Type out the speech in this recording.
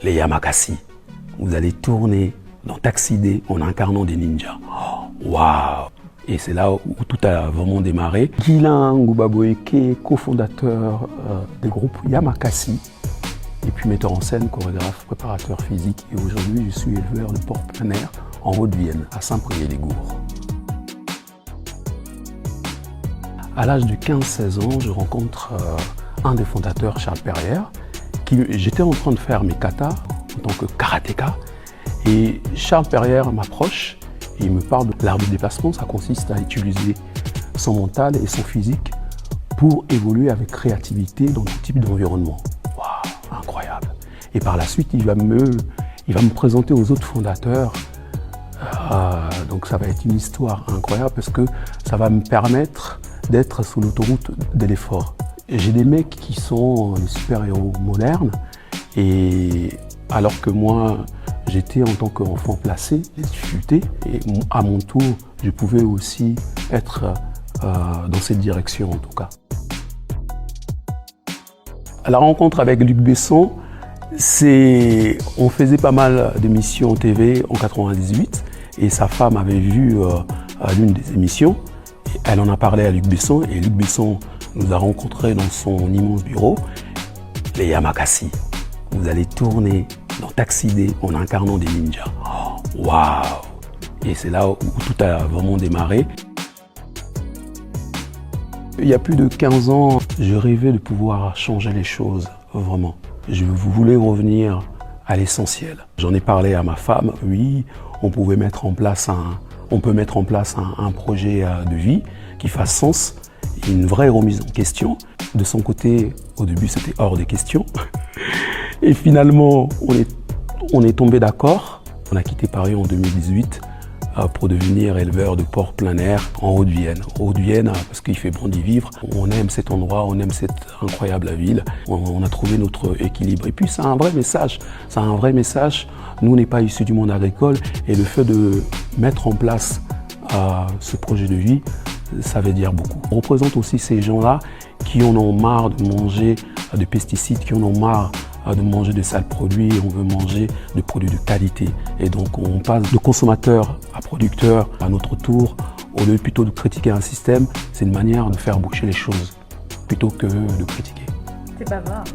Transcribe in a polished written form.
les Yamakasi. Vous allez tourner dans Taxi Day en incarnant des ninjas. Waouh! Et c'est là où tout a vraiment démarré. Guilain Ngouba-Boeke, cofondateur du groupe Yamakasi, et puis metteur en scène, chorégraphe, préparateur physique. Et aujourd'hui, je suis éleveur de porc plein air en Haute-Vienne, à Saint-Priest-les-Gours. À l'âge de 15-16 ans, je rencontre un des fondateurs, Charles Perrière. J'étais en train de faire mes katas en tant que karatéka. Et Charles Perrière m'approche et il me parle de l'art de déplacement. Ça consiste à utiliser son mental et son physique pour évoluer avec créativité dans tout type d'environnement. Waouh, incroyable! Et par la suite, il va me présenter aux autres fondateurs. Donc ça va être une histoire incroyable parce que ça va me permettre d'être sur l'autoroute de l'effort. J'ai des mecs qui sont des super-héros modernes et alors que moi, j'étais en tant qu'enfant placé, des difficultés, et à mon tour, je pouvais aussi être dans cette direction en tout cas. La rencontre avec Luc Besson, on faisait pas mal d'émissions TV en 98 et sa femme avait vu l'une des émissions. Et elle en a parlé à Luc Besson et Luc Besson nous a rencontrés dans son immense bureau. Les Yamakasi, vous allez tourner dans Taxi Day en incarnant des ninjas. Waouh! Et c'est là où tout a vraiment démarré. Il y a plus de 15 ans, je rêvais de pouvoir changer les choses, vraiment. Je voulais revenir à l'essentiel. J'en ai parlé à ma femme, oui, on peut mettre en place un projet de vie qui fasse sens, une vraie remise en question. De son côté, au début, c'était hors de question. Et finalement, on est tombé d'accord. On a quitté Paris en 2018 pour devenir éleveur de porc plein air en Haute-Vienne. Haute-Vienne, parce qu'il fait bon d'y vivre. On aime cet endroit, on aime cette incroyable ville. On a trouvé notre équilibre. Et puis, c'est un vrai message. C'est un vrai message. Nous, on n'est pas issus du monde agricole. Et le fait de mettre en place ce projet de vie, ça veut dire beaucoup. On représente aussi ces gens-là qui en ont marre de manger de pesticides, qui en ont marre de manger de sales produits, on veut manger de produits de qualité. Et donc on passe de consommateur à producteur à notre tour. Au lieu plutôt de critiquer un système, c'est une manière de faire bouger les choses plutôt que de critiquer. C'est bavard.